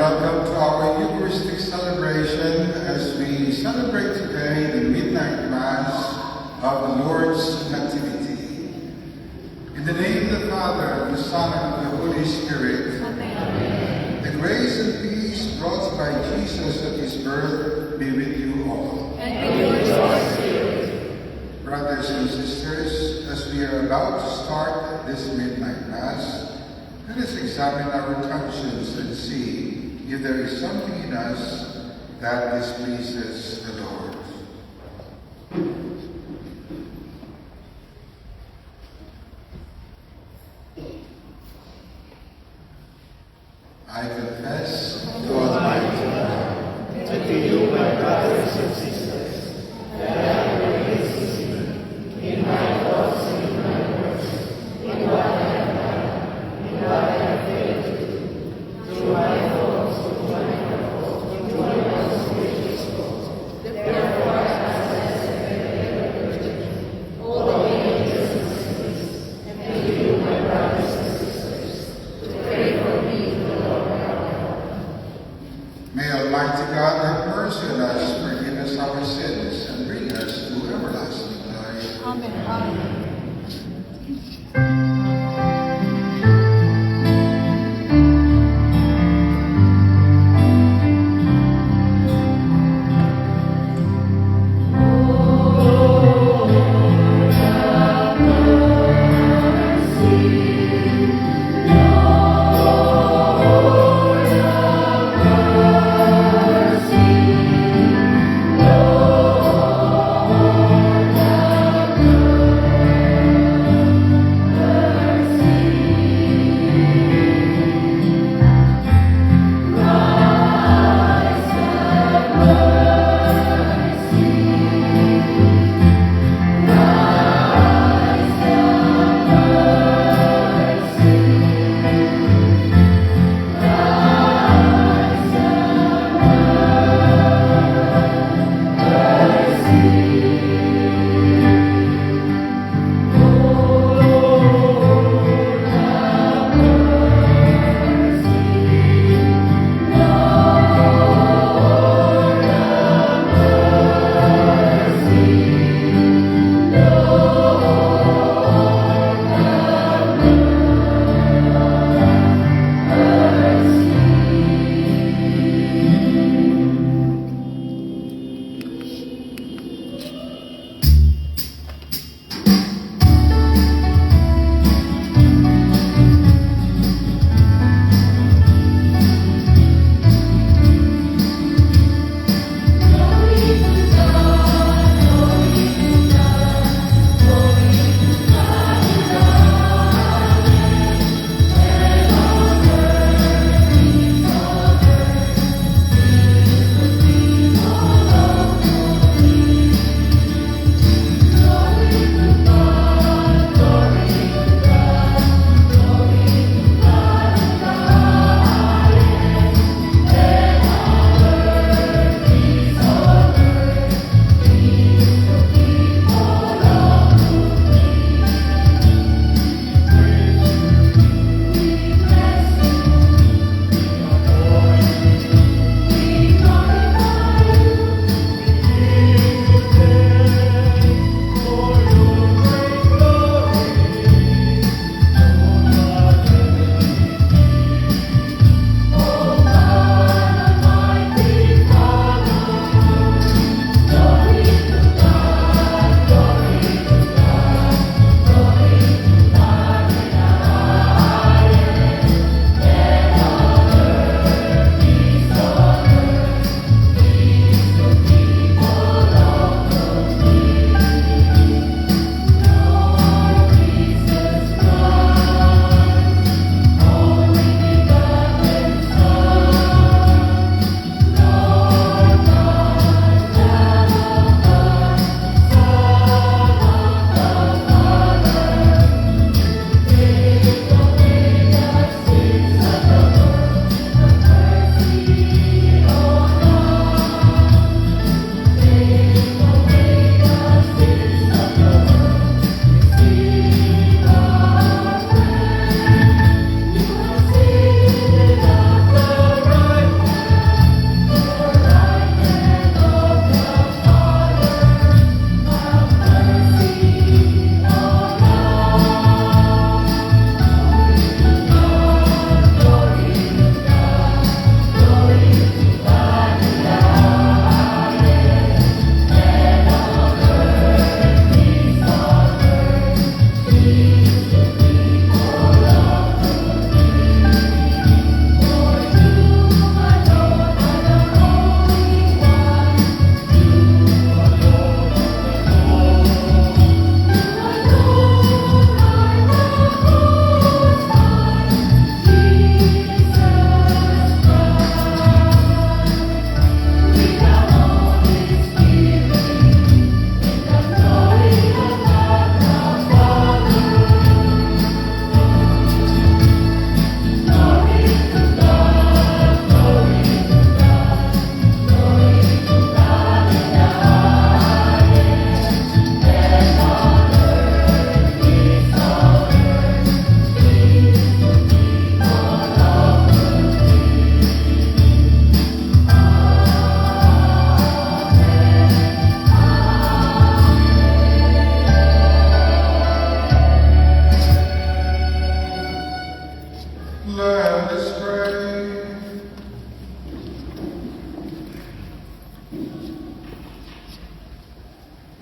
Welcome to our Eucharistic celebration as we celebrate today of the Lord's Nativity. In the name of the Father, and the Son, and the Holy Spirit. Amen. The grace and peace brought by Jesus at his birth be with you all. And with your spirit. Brothers and sisters, as we are about to start this midnight Mass, let us examine our conscience and see if there is something in us that displeases the Lord. I confess to Almighty God, and to you, my brothers and sisters, that I have committed sin in my thoughts and in my words, in what I have done, in what I have failed to do, through my faults, through my most gracious fault. Therefore, I ask that Virgin, all the angels and saints, and to you, my brothers and sisters, to pray for me. May Almighty God have mercy on us, forgive us our sins, and bring us to everlasting life. Amen. Amen. Lord,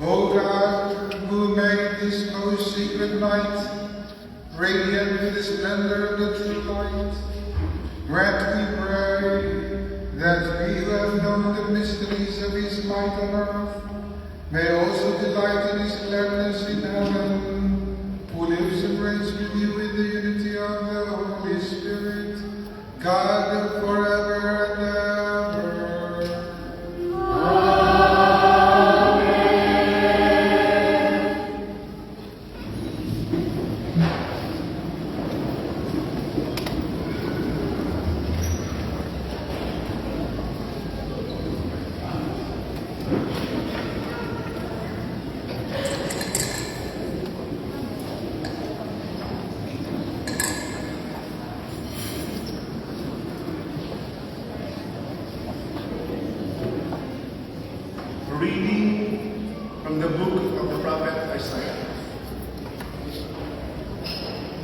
O God, who made this most secret night radiant with the splendor of the true light, grant, we pray, that we who have known the mysteries of his might on earth may also delight in his gladness in heaven, who lives and reigns with you in the unity of the Holy Spirit, God forever and ever. Reading from the book of the prophet Isaiah.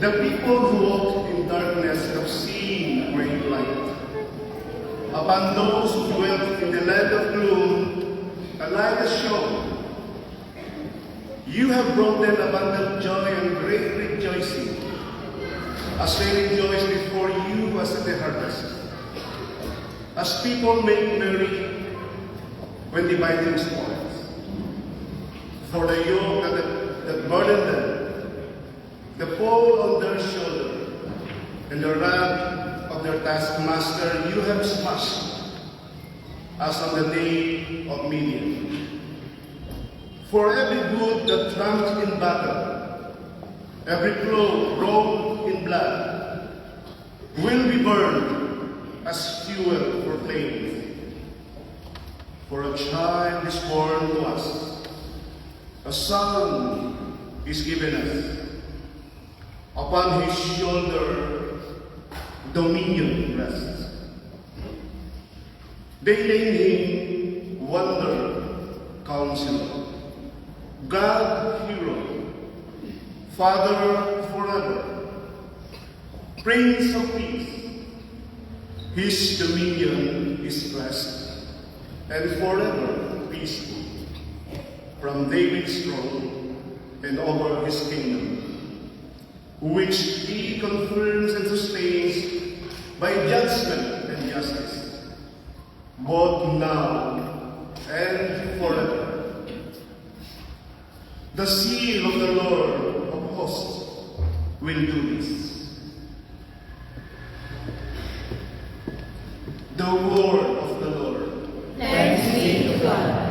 The people who walk in darkness have seen a great light. Upon those who dwelt in the land of gloom, a light has shone. You have brought them abundant joy and great rejoicing, as they rejoice before you as at the harvest, as people make merry when dividing spoils. For the yoke that burdened them, the pole on their shoulder, and the rod of their taskmaster you have smashed, as on the day of Midian. For every good that trumped in battle, every cloak rolled in blood, will be burned as fuel for flames. For a child is born to us, a son is given us. Upon his shoulder dominion rests. They name him Wonder, Counselor, God Hero, Father forever, Prince of Peace. His dominion is blessed and forever peaceful, from David's throne and over his kingdom, which he confirms and sustains by judgment and justice, both now and forever. The seal of the Lord of hosts will do this. The word of the Lord. Thanks be to God.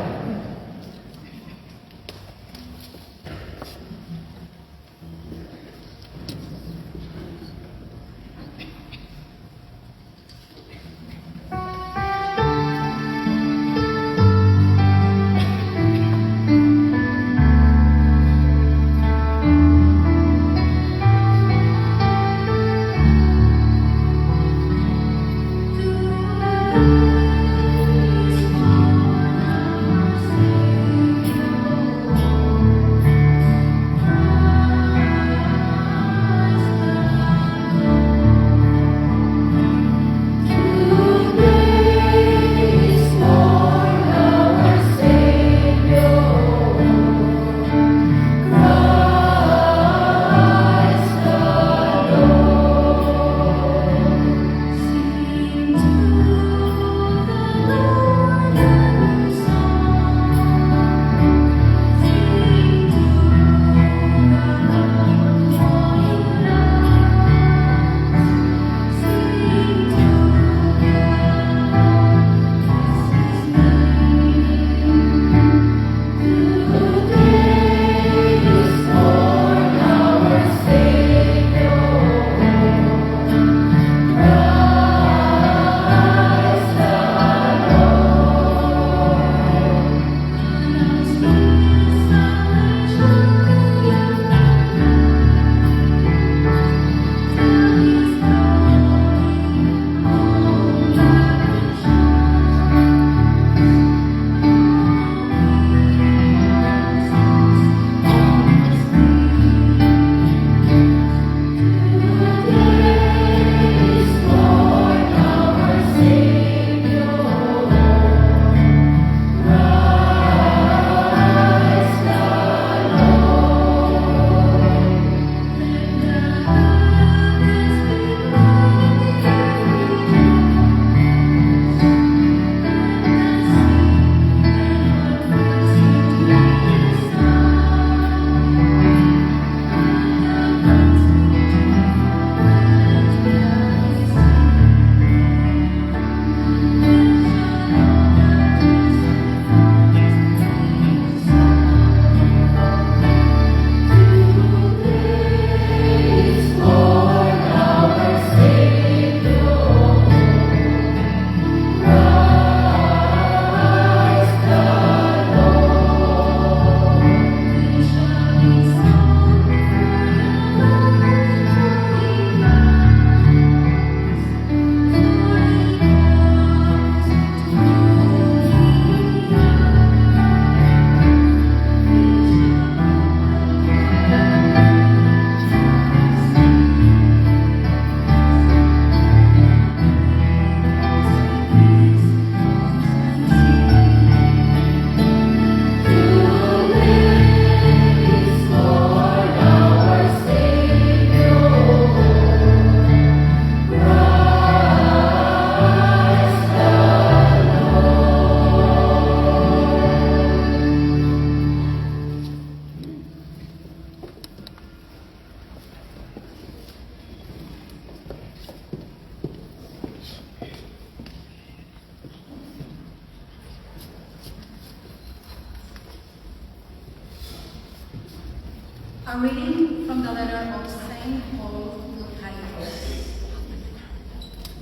A reading from the letter of St. Paul to Titus.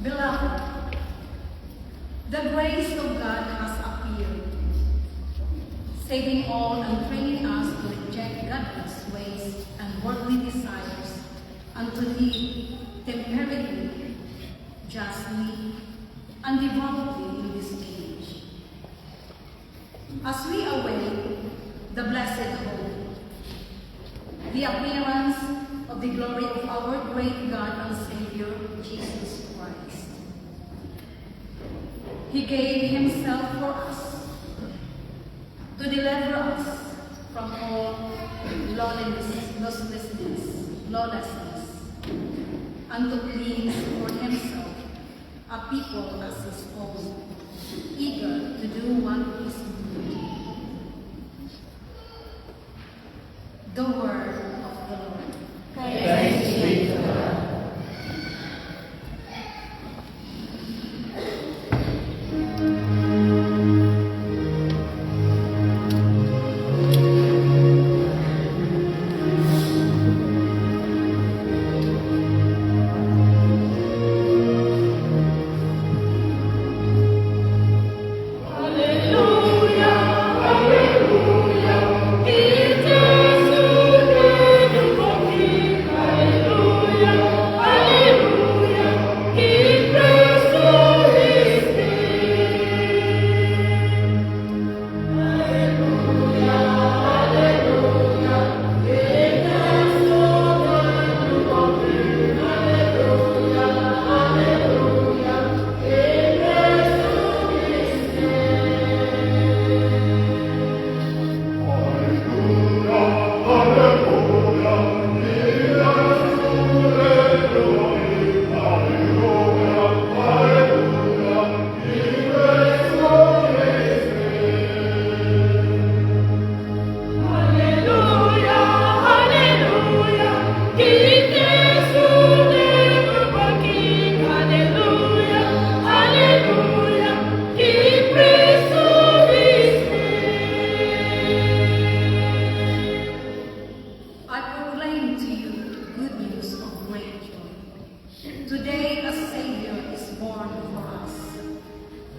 Beloved, the grace of God has appeared, saving all and training us to reject godless ways and worldly desires, and to live temperately, justly, and devoutly in this age. As we await the blessed hope, the appearance of the glory of our great God and Savior, Jesus Christ. He gave himself for us to deliver us from all lawlessness, and to please for himself a people as his own, eager to do what is good. The word of the Lord. Thanks be to God.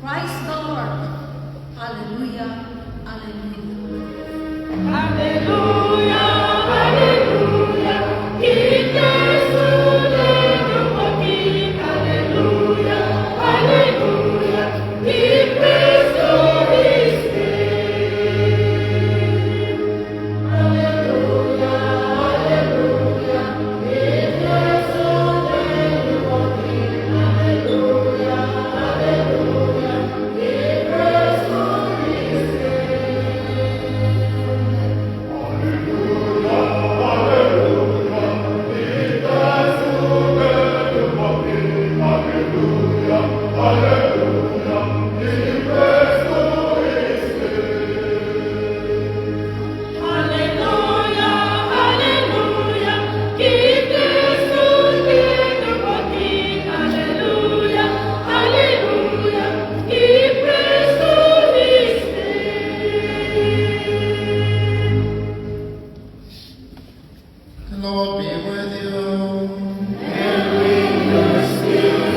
Christ the Lord. Alleluia, alleluia. Alleluia, alleluia. Alleluia, alleluia. Give praise to His name. Alleluia, alleluia. Give praise to Alleluia, alleluia. Give praise to His Alleluia, alleluia. Give praise to Alleluia, alleluia. Give praise to His name. The Lord be with you. And with your spirit.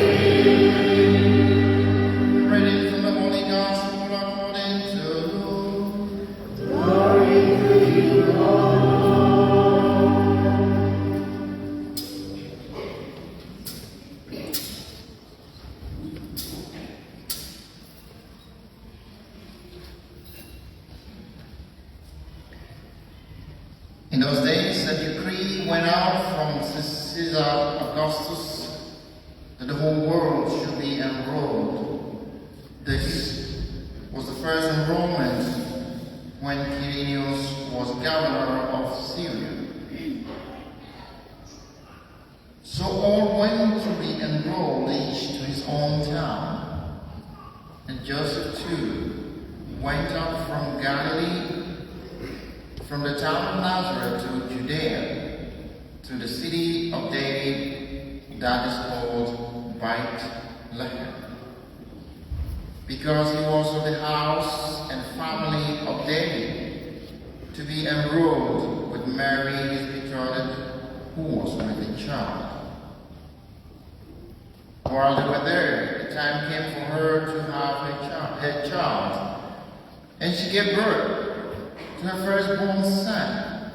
Reading from the Holy Gospel according to Luke. Glory to you, Lord. In those days, a decree went out from Caesar Augustus that the whole world should be enrolled. This was the first enrollment when Quirinius was governor of Syria. So all went to be enrolled, each to his own town. And Joseph too went up from Galilee, from the town of Nazareth to Judea, to the city of David that is called Bethlehem, because he was of the house and family of David, to be enrolled with Mary his betrothed, betrothed who was with a child. While they were there, the time came for her to have her child, and she gave birth to her firstborn son.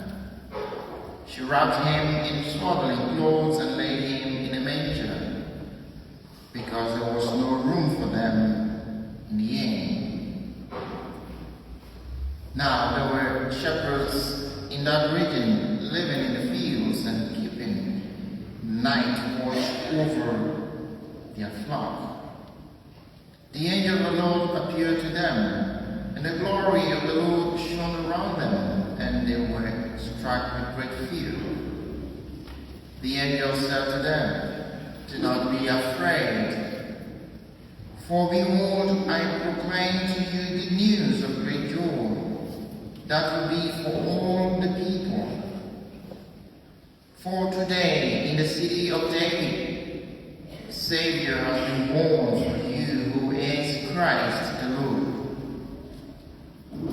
She wrapped him in swaddling clothes and laid him in a manger, because there was no room for them in the inn. Now there were shepherds in that region living in the fields and keeping night watch over their flock. The angel of the Lord appeared to them, and the glory of the Lord shone around them, and they were struck with great fear. The angel said to them, "Do not be afraid, for behold, I proclaim to you the news of great joy, that will be for all the people. For today, in the city of David, a Savior has been born for you, who is Christ the Lord.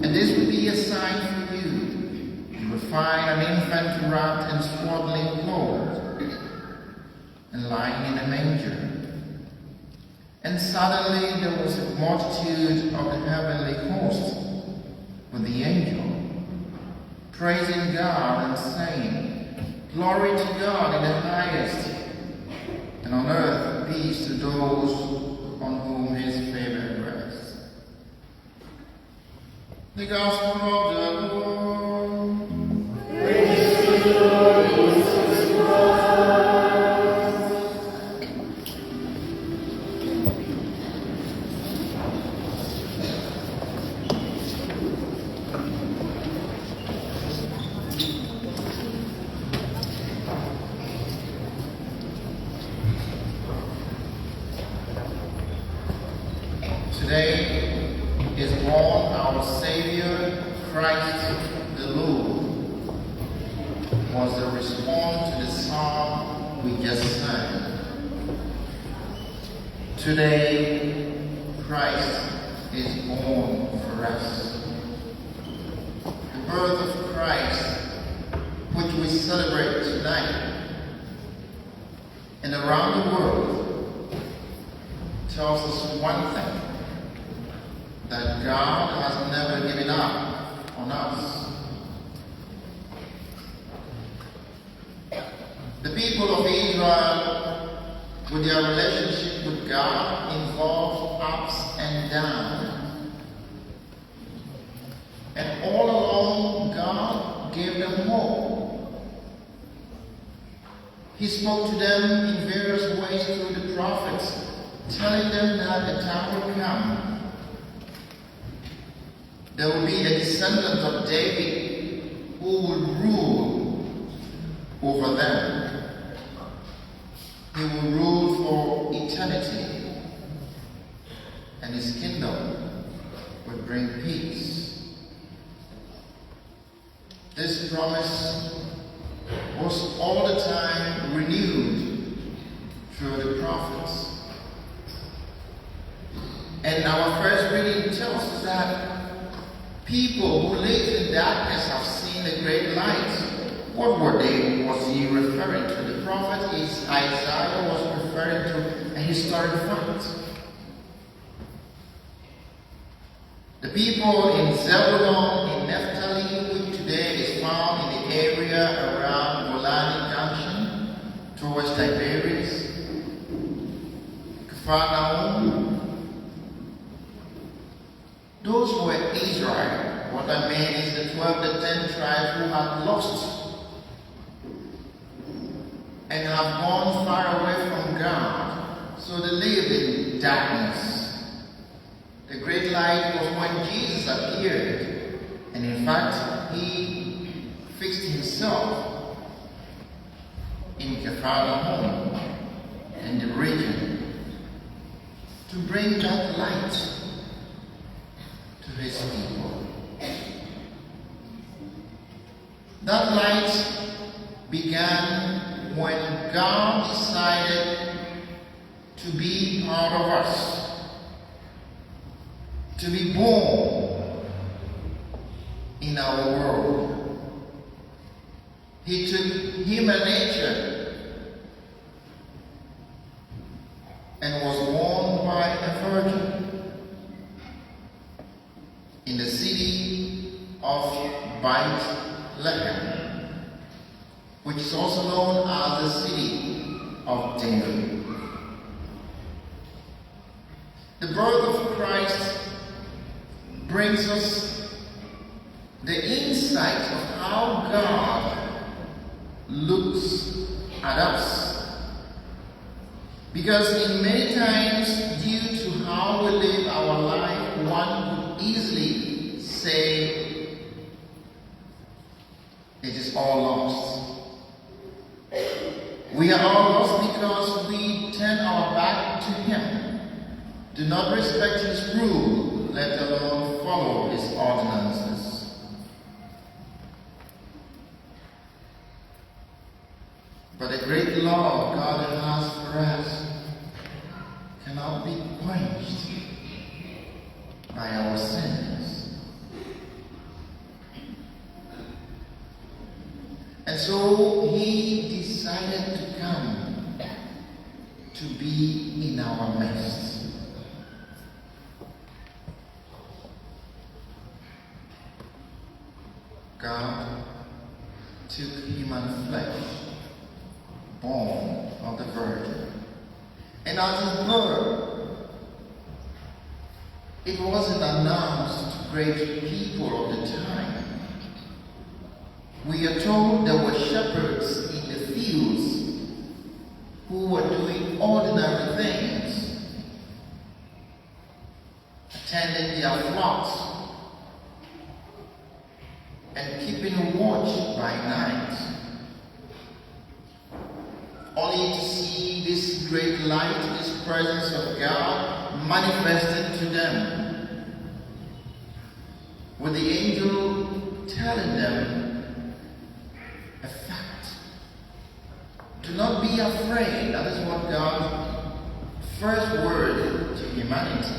And this will be a sign for you. You will find an infant wrapped in swaddling clothes and lying in a manger." And suddenly there was a multitude of the heavenly host with the angel, praising God and saying, "Glory to God in the highest, and on earth peace to those on whom his favor rests." The Gospel of the Lord. Praise to you, Lord Jesus Christ. Today is born our Savior, Christ the Lord, was the response to the psalm we just sang. Today, Christ is born for us. The birth of Christ, which we celebrate tonight, and around the world, tells us one thing: that God has never given up on us. The people of Israel, with their relationship with God, involved ups and downs. And all along, God gave them hope. He spoke to them in various ways through the prophets, telling them that the time will come. There will be a descendant of David who will rule over them. He will rule for eternity, and his kingdom will bring peace. This promise was all the time renewed through the prophets. And our first reading tells us that people who lived in darkness have seen a great light. What were they? Was he referring to? The prophet Isaiah was referring to a historic fact. The people in Zebulun, in Naphtali, which today is found in the area around Golani Junction, towards Tiberias, Capernaum, those were Israel. What I mean is the 12, the 10 tribes who had lost and have gone far away from God. So they lived in darkness. The great light was when Jesus appeared. And in fact, he fixed himself in Capernaum and the region to bring that light to his people. That light began when God decided to be part of us, to be born in our world. He took human nature and was born by a virgin in the city of Bethlehem, which is also known as the city of David. The birth of Christ brings us the insight of how God looks at us. Because in many times, due to how we live our life, one could easily say, it is all lost. We are all lost because we turn our back to Him, do not respect His rule, let alone follow His ordinances. But the great love God has for us cannot be quenched by our sins. And so He decided to come to be in our midst. God took human flesh, born of the Virgin. And at His birth, it wasn't announced to great people of the time. We are told there were shepherds in the fields who were doing ordinary things, attending their flocks and keeping watch by night, only to see this great light, this presence of God manifested to them, with the angel telling them a fact. Do not be afraid. That is what God's first word to humanity.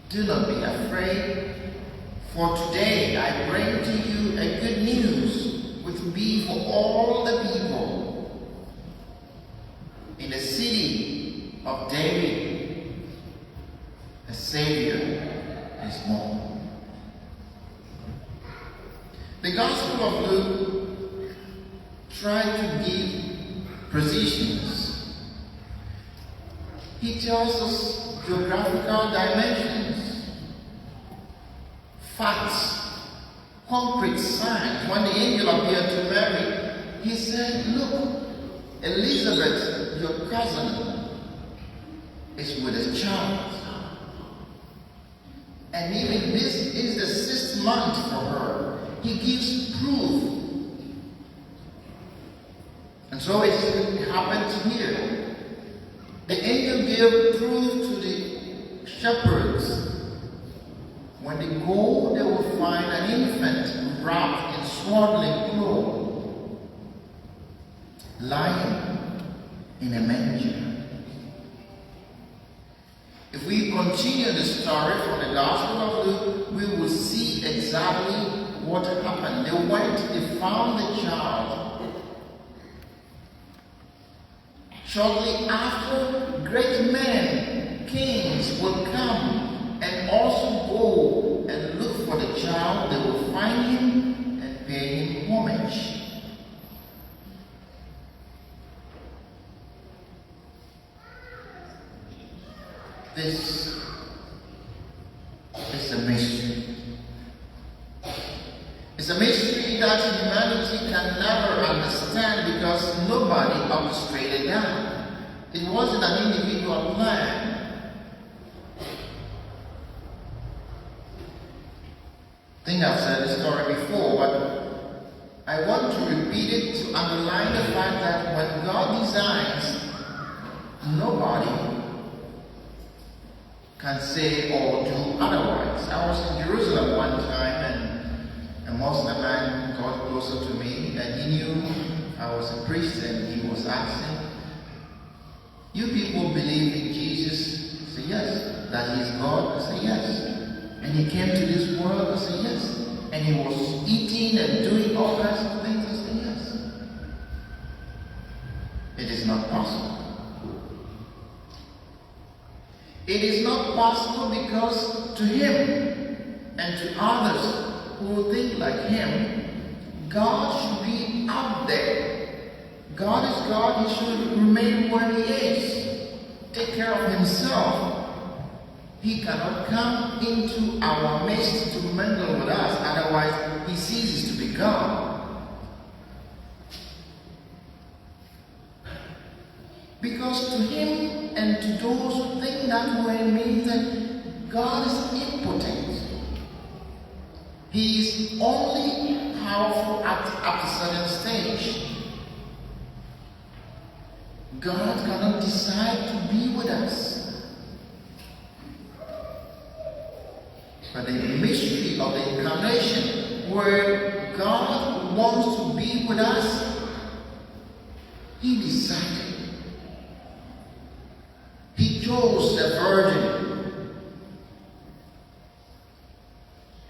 Do not be afraid, for today I bring to you a good news, which will be for all the people. In the city of David, a Savior is born. The Gospel of Luke tried to give precisions. He tells us geographical dimensions, facts, concrete signs. When the angel appeared to Mary, he said, look, Elizabeth, your cousin, is with a child. And even this is the 6th month for her. He gives proof. And so it happened here. The angel gave proof to the shepherds. When they go, they will find an infant wrapped in swaddling clothes, lying in a manger. If we continue the story from the Gospel of Luke, we will see exactly what happened. They found the child. Shortly after, great men, kings, will come and also go and look for the child. They will find him and pay him homage. This is a mystery. It's a mystery that humanity can never understand because nobody orchestrated that. It wasn't an individual plan. I think I've said the story before, but I want to repeat it to underline the fact that when God designs, nobody can say or do otherwise. I was in Jerusalem one time and a Muslim man got closer to me and he knew I was a priest and he was asking, you people believe in Jesus? I said yes. That he is God? I said yes. And he came to this world? I said yes. and he was eating and doing all kinds of things. I said, yes. It is not possible. It is not possible because to him and to others who think like him, God should be out there. God is God, he should remain where he is. Take care of himself. He cannot come into our midst to mingle with us, otherwise he ceases to be God. Because to him and to those who think that way means that God is impotent. He is only powerful at a certain stage. God cannot decide to be with us. But the mystery of the incarnation, where God wants to be with us, he decided. He chose a virgin.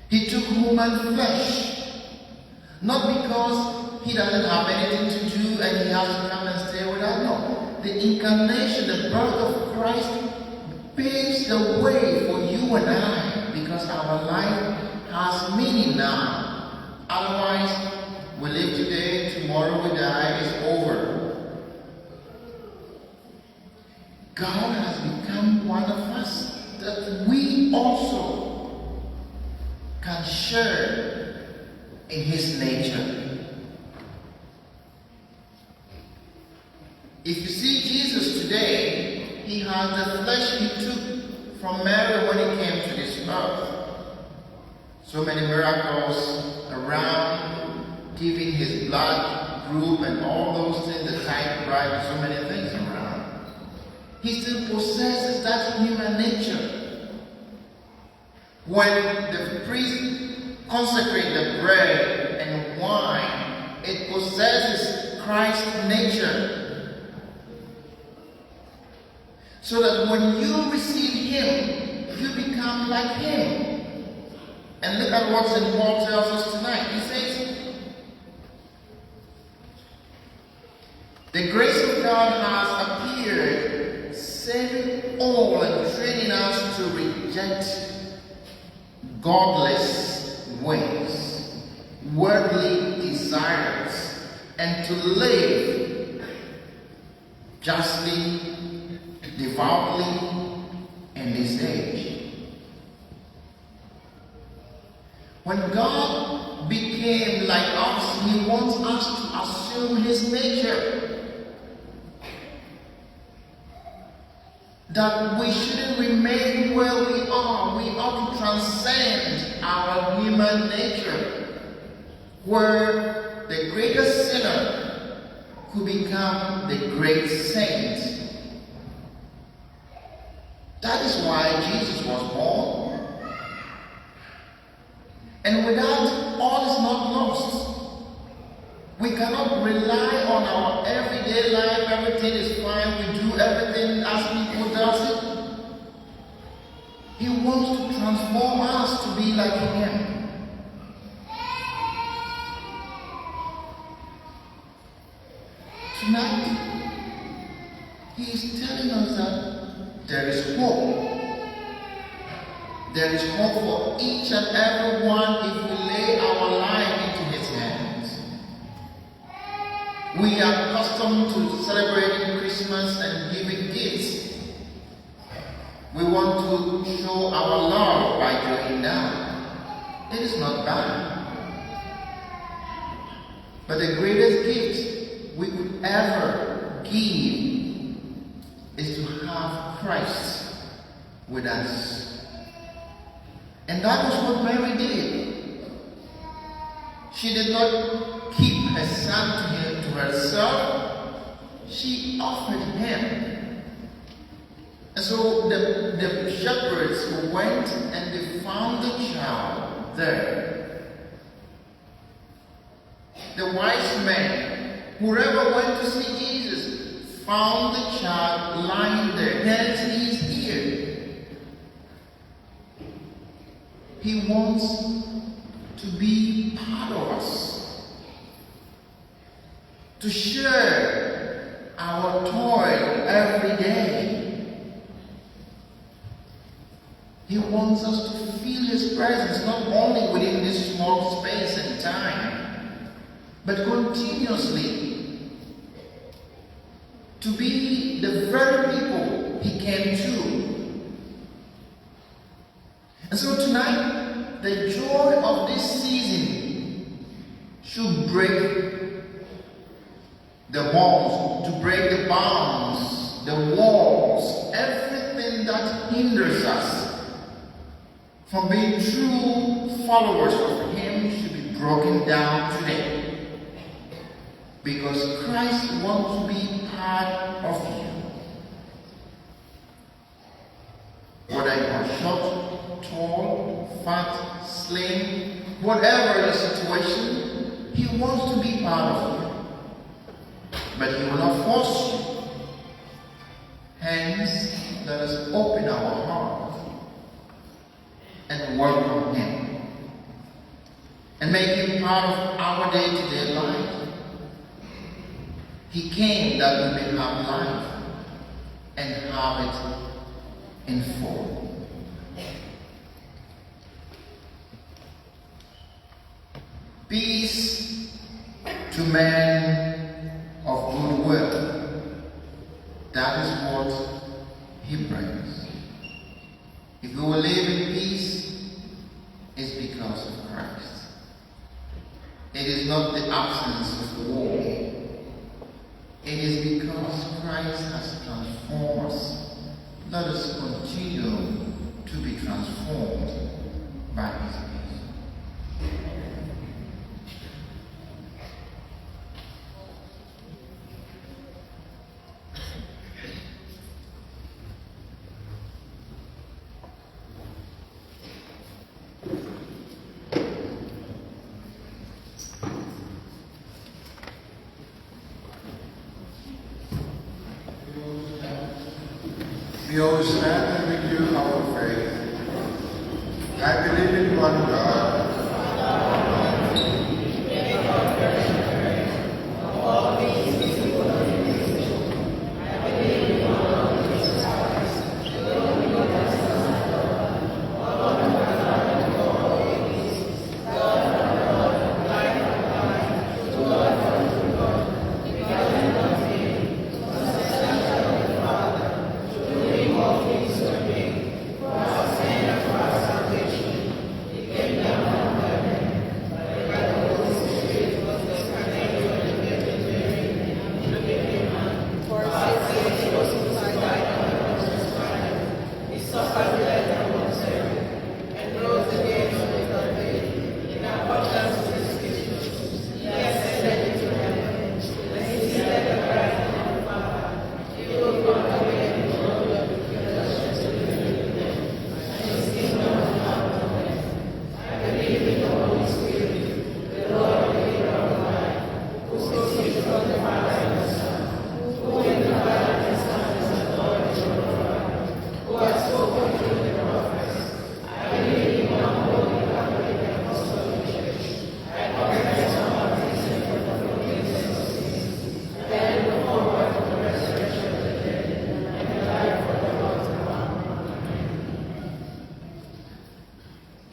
He took human flesh. Not because he doesn't have anything to do and he has to come and stay with us. No. The incarnation, the birth of Christ, paves the way for you and I, because our life has meaning now. Otherwise, we live today, tomorrow we die, it's over. God has become one of us, that we also can share in his nature. If you see Jesus today, he has the flesh he took from Mary when he came to this earth. So many miracles around, giving his blood group and all those things, the tithe bribe, so many things around. He still possesses that human nature. When the priest consecrates the bread and wine, it possesses Christ's nature. So that when you receive him, you become like him. And look at what St. Paul tells us tonight. He says, the grace of God has appeared, saving all and training us to reject godless ways, worldly desires, and to live justly, devoutly in this age. When God became like us, he wants us to assume his nature. That we shouldn't remain where we are. We ought to transcend our human nature, where the greatest sinner could become the great saint. That is why Jesus was born. And without, all is not lost. We cannot rely on our everyday life. Everything is fine. We do everything as people does it. He wants to transform us to be like him. Tonight, he is telling us that there is hope. There is hope for each and every one if we lay our life into his hands. We are accustomed to celebrating Christmas and giving gifts. We want to show our love by doing that. It is not bad. But the greatest gift we could ever give is to have Christ with us. And that was what Mary did. She did not keep her son to herself. She offered him. And so the shepherds went and they found the child there. The wise men, whoever went to see Jesus, found the child lying there, hands, knees, ears. He wants to be part of us, to share our toil every day. He wants us to feel His presence not only within this small space and time, but continuously, to be the very people He came to. And so tonight, the joy of this season should break the walls, to break the bounds, the walls, everything that hinders us from being true followers of Him should be broken down today. Because Christ wants to be part of you. Whether you are short, tall, fat, slim, whatever the situation, He wants to be part of you. But He will not force you. Hence, let us open our heart and welcome Him. And make Him part of our day-to-day life. He came that we may have life and have it in full. Peace to men of good will. That is what He brings. If we will live in peace, it's because of Christ. It is not the absence of war. It is because Christ has transformed us. Let us continue to be transformed by His peace. We all stand and renew our faith. I believe in one God,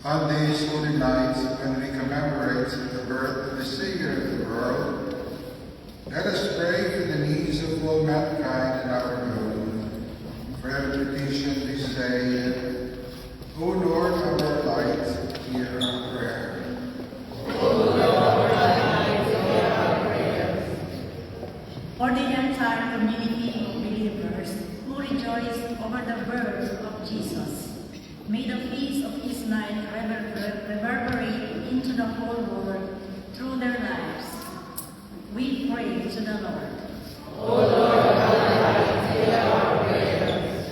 on these holy nights when we commemorate the birth of the Savior of the world, let us pray for the needs of all mankind in our world. For every petition we say, O Lord, our light, hear our prayer. For the entire community of believers who rejoice over the birth of Jesus, may the peace of His life reverberate into the whole world through their lives. We pray to the Lord. O Lord, our light, hear our prayers.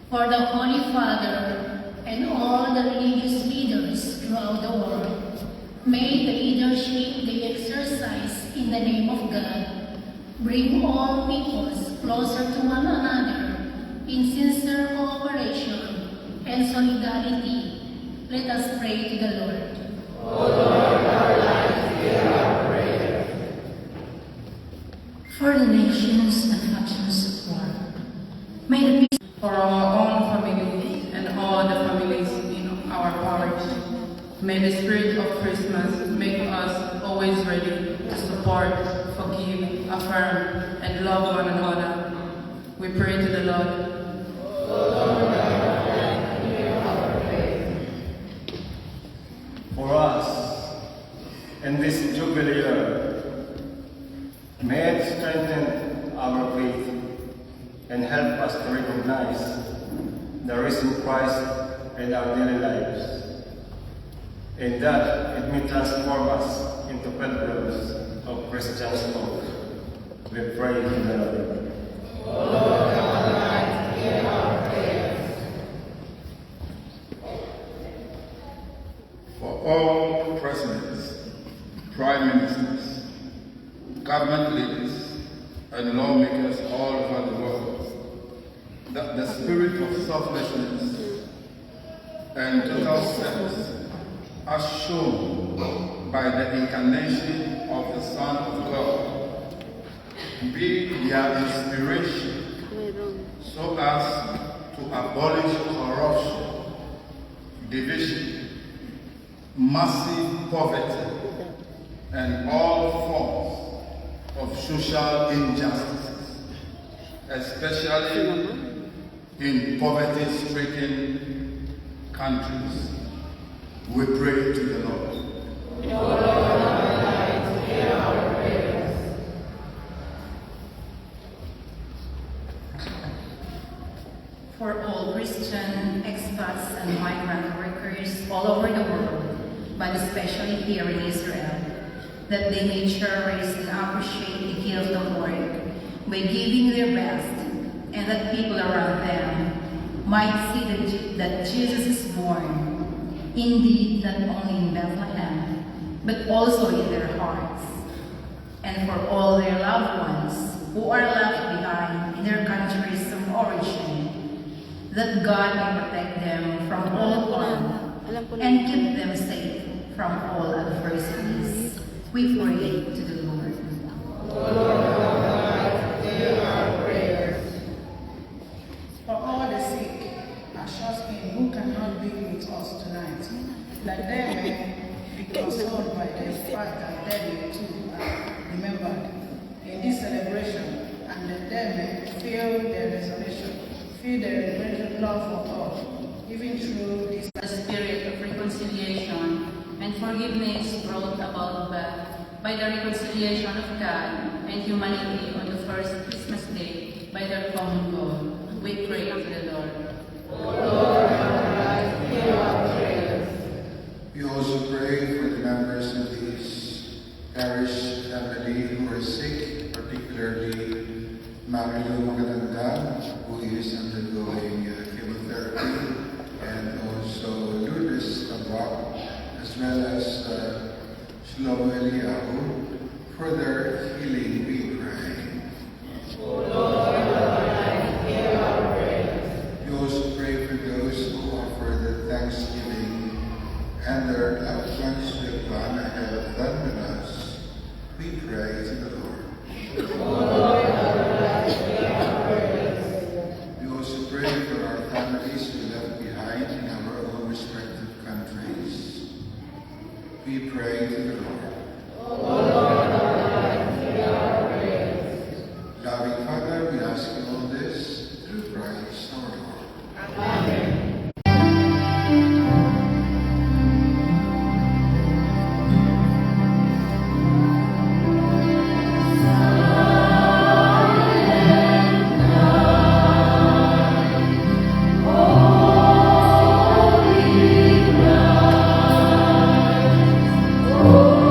For the Holy Father and all the religious leaders throughout the world, may the leadership they exercise in the name of God bring all peoples closer to one another in sincere cooperation and solidarity Let us pray to the Lord. For the nations and factions of war, may the peace For our own family and all the families in our parish, may the spirit of Christmas make us always ready to support, forgive, affirm, and love one another. We pray to the Lord. For us, in this Jubilee year, may it strengthen our faith and help us to recognize the risen Christ in our daily lives, and that it may transform us into pilgrims of Christian hope. We pray to the Lord. For all presidents, prime ministers, government leaders, and lawmakers all over the world, that the spirit of selflessness and total service, as shown by the incarnation of the Son of God, be their inspiration so as to abolish corruption, division, massive poverty, and all forms of social injustices, especially in poverty-stricken countries. We pray to the Lord. for all Christian expats and migrant workers all over the world, but especially here in Israel, that they may cherish and appreciate the gift of work by giving their best, and that people around them might see that Jesus is born, indeed not only in Bethlehem, but also in their hearts, and for all their loved ones who are left behind in their countries of origin, that God may protect them from all harm and keep them safe from all adversities. We pray to the Lord. For all the sick and shut-in who cannot be with us tonight, let them may be consoled by the fact that they too are remembered in this celebration, and that they may feel the resurrection love for God, even through this. The spirit of reconciliation and forgiveness brought about by the reconciliation of God and humanity on the first Christmas day by their common God. We pray to the Lord. We also pray for the members of this parish family who are sick, particularly Marilu Magandang, who is undergoing chemotherapy, and also Lourdes Tabak, as well as Shlomo Eliyahu. For their healing, we pray. We also pray for those who offer the thanksgiving and their loved ones who have gone ahead of them with us. We pray to the Lord. We also pray for our families who left behind in our own respective countries. We pray to the Lord. Loving Father, we ask you all this through Christ our Lord. Oh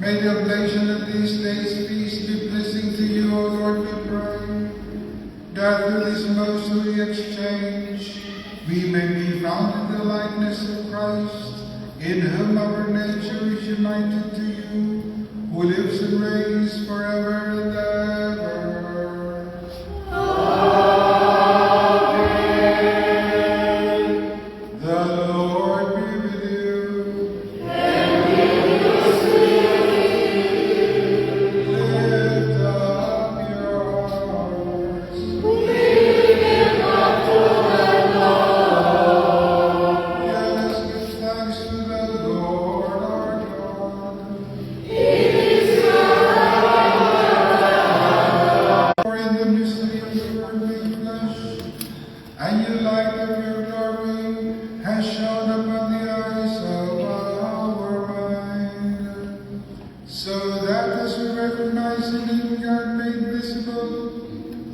May the oblation of these days' feast be pleasing to you, O Lord, we pray, that through this most holy exchange we may be found in the likeness of Christ, in whom our nature is united to you, who lives and reigns forever and ever. The Lord be with you. Lift up your hearts. Let us give thanks to the Lord our God. For in the mystery of the Word made flesh, and you light of your glory has shone upon the eyes of our mind, so that as we recognize the living God made visible,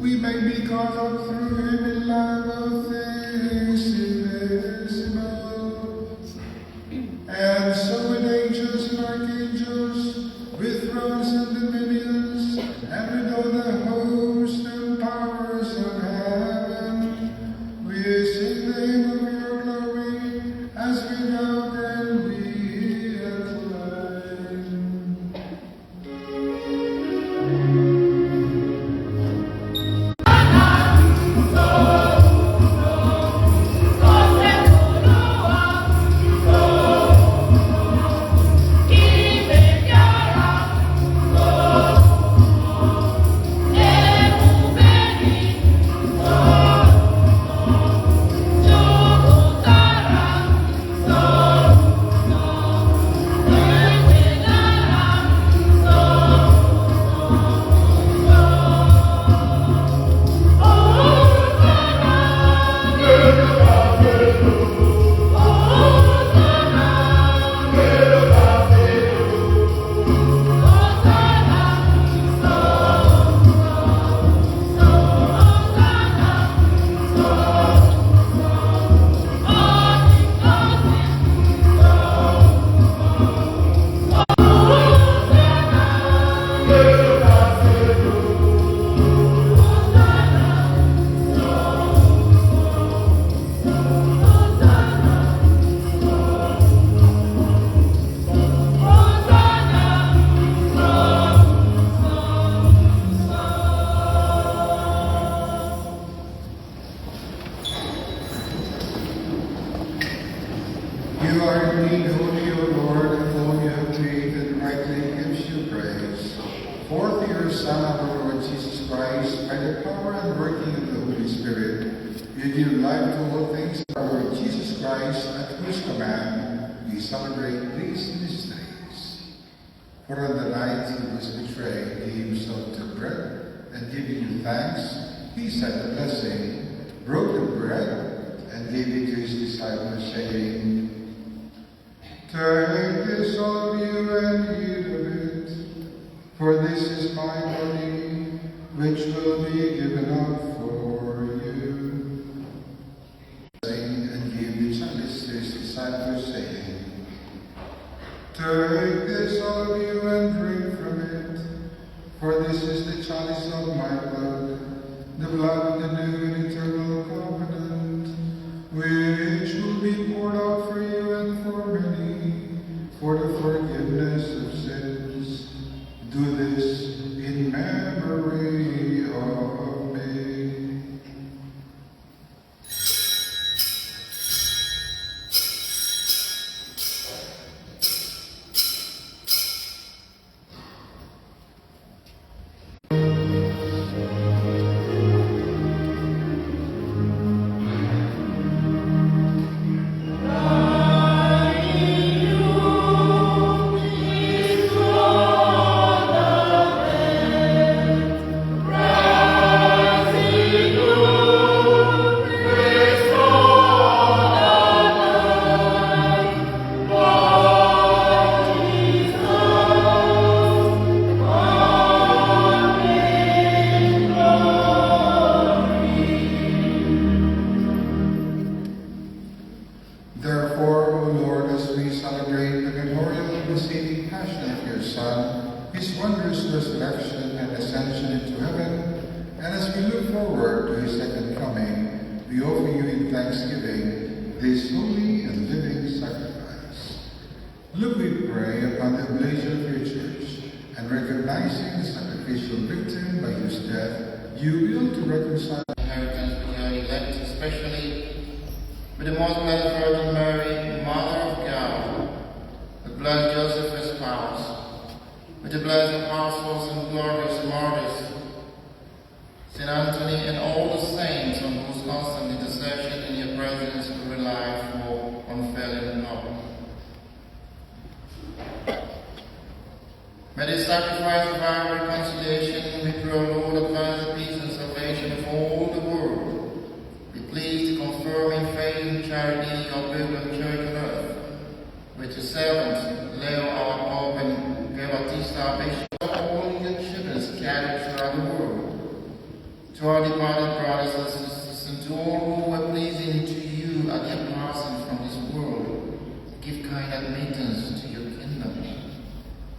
we may be caught up through him in love of things invisible. And so with angels and archangels, with thrones and dominions, and with all the hosts and powers of heaven, we sing the hymn of your glory as we now and we acclaim. You are indeed holy, O Lord, and all you have created rightly gives you praise. For through your Son, our Lord Jesus Christ, by the power and working of the Holy Spirit, you give life to all things. Our Lord Jesus Christ, at whose command we celebrate these mysteries. For on the night he was betrayed, he himself took bread, and giving you thanks, he said the blessing, broke the bread, and gave it to his disciples, saying, "Take this, all of you, and eat of it, for this is my body, which will be given up for you." And gave the chalice to his disciples, saying, "Take this, all of you, and drink from it, for this is the chalice of my blood, the blood of the new and eternal covenant, which will be poured out for you and for many, for the forgiveness of sins. Do this in memory of me." resurrection and ascension into heaven, and as we look forward to his second coming, we offer you in thanksgiving this holy and living sacrifice. Look, we pray, upon the oblation of your church, and recognizing the sacrificial victim by whose death you will to reconcile Inheritance with your elect, especially with the most blessed Virgin Mary, Mother of God, the blessed Joseph, her spouse, with the blessed apostles and glorious martyrs, Saint Anthony and all the saints on whose constant intercession in your presence we rely for unfailing love. May this sacrifice of our reconciliation, we pray, O Lord, advance the peace and salvation of all the world. Be pleased to confirm in faith and charity your pilgrim church on earth, with your servants, Leo our Pope and Pio Battista our Bishop, all your children scattered throughout the world. To our departed brothers and sisters, and to all who were pleasing to you at their passing from this world, give kind admittance to your kingdom.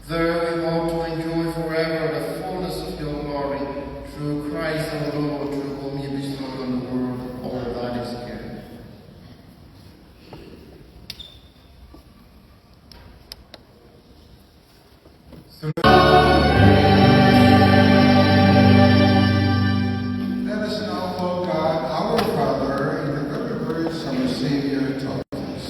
There we hope to enjoy forever the fullness of your glory, through Christ our Lord, through whom you bestowed on the world all that is good. Let us now call God our Father in the very words our Savior taught us.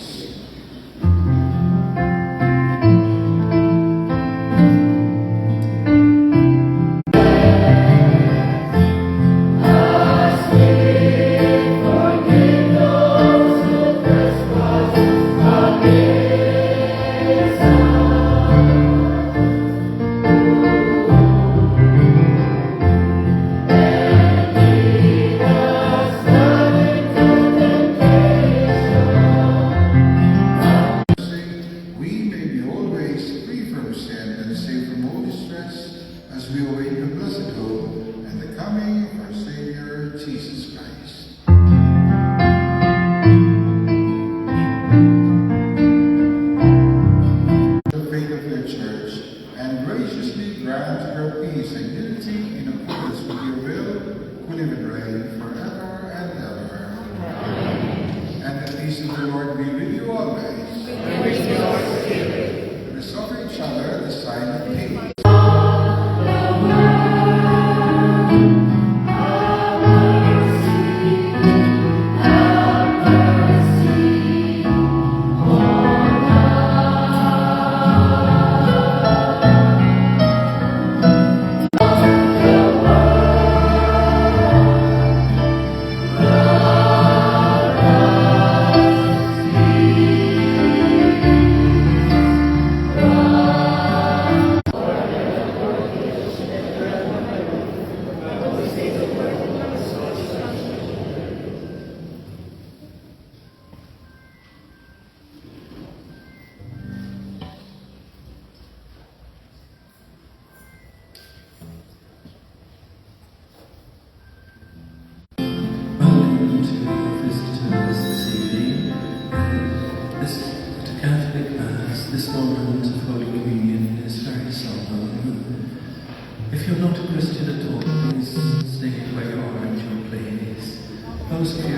We may be always free from sin and safe from all distress as we await the blessed hope and the coming of our Savior, Jesus Christ. The faith of your church, and graciously grant her peace and unity in accordance with your will, who live and reign forever and ever. And the peace of the Lord be with you always. We offer each other the sign of peace. Welcome to our visitors this evening. To Catholic Mass, this moment of Holy Communion is very solemn. If you're not a Christian at all, please stay where you are at your place. Those of you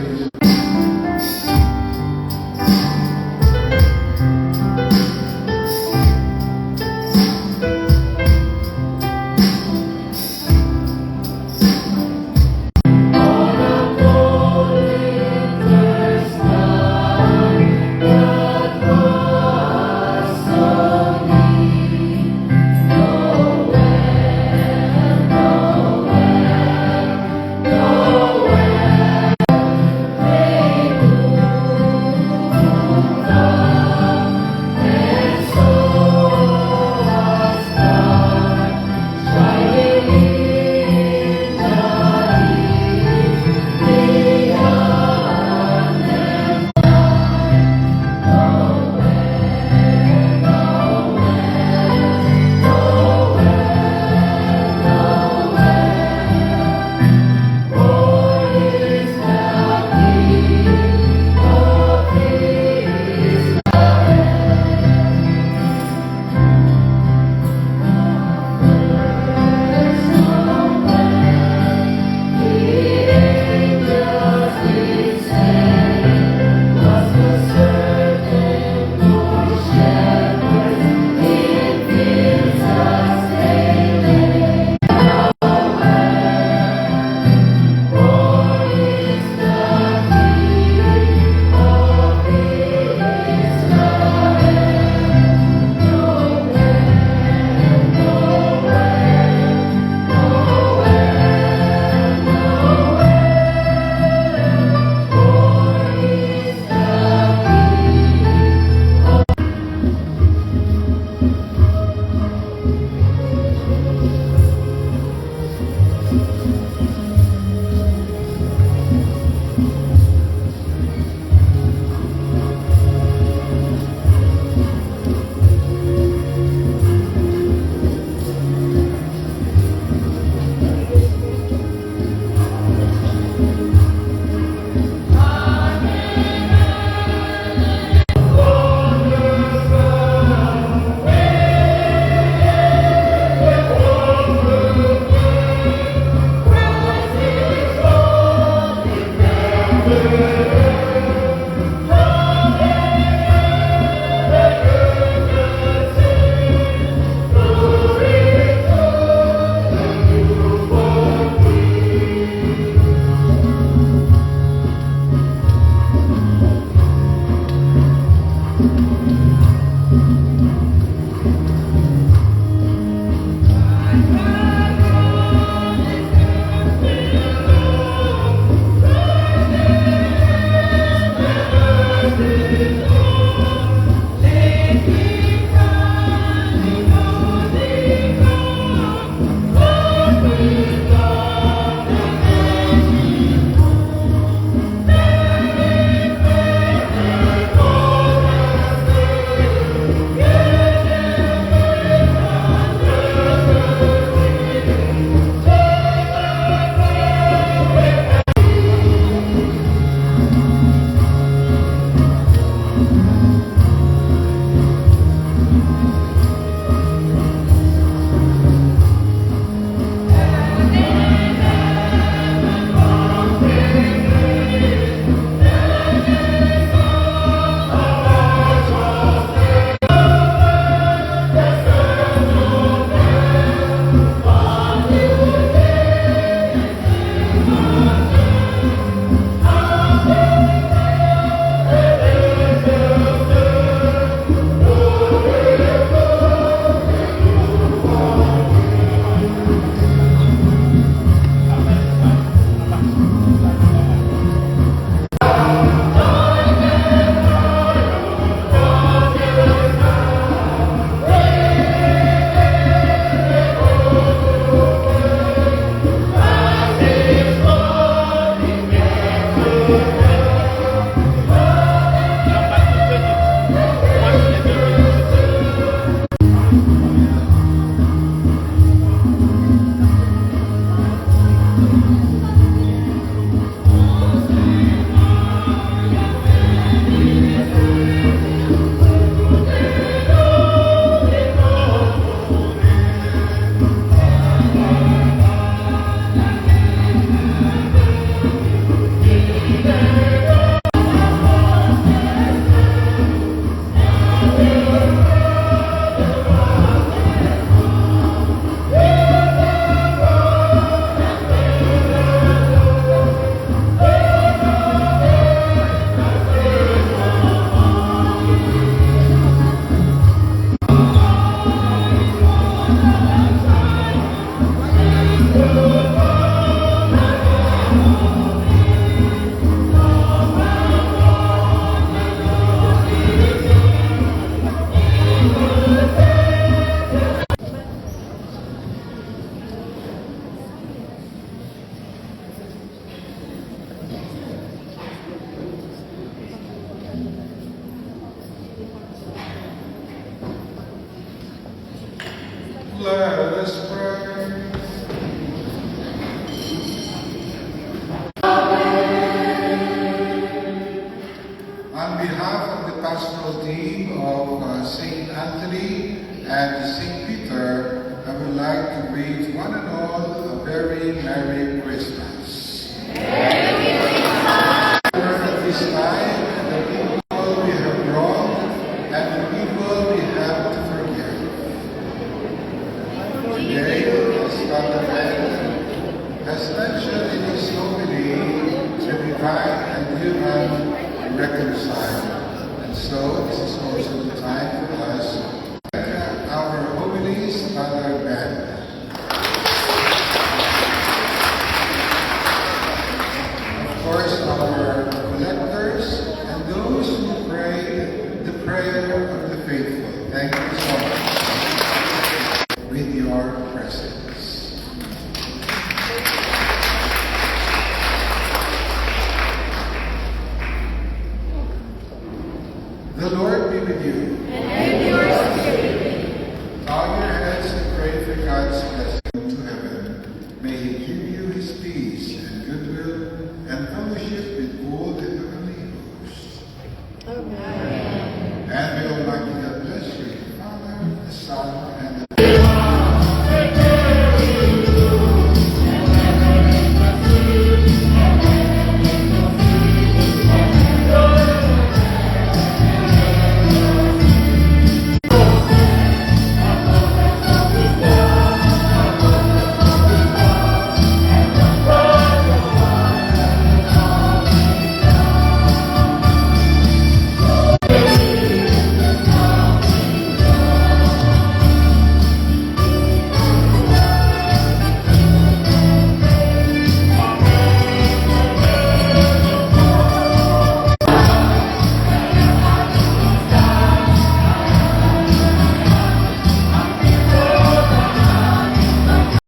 Let us pray. On behalf of the pastoral team of St. Anthony and St. Peter, I would like to greet one and all a very Merry Christmas. At this time, the people we have wronged and the people we have to forgive. Today, as Father Ben has mentioned in his homily, the divine and human reconciled. And so, this is also the time for us. Our homilies, Father Ben. Of course, our collectors and those who pray the prayer of the faithful. Thank you so much.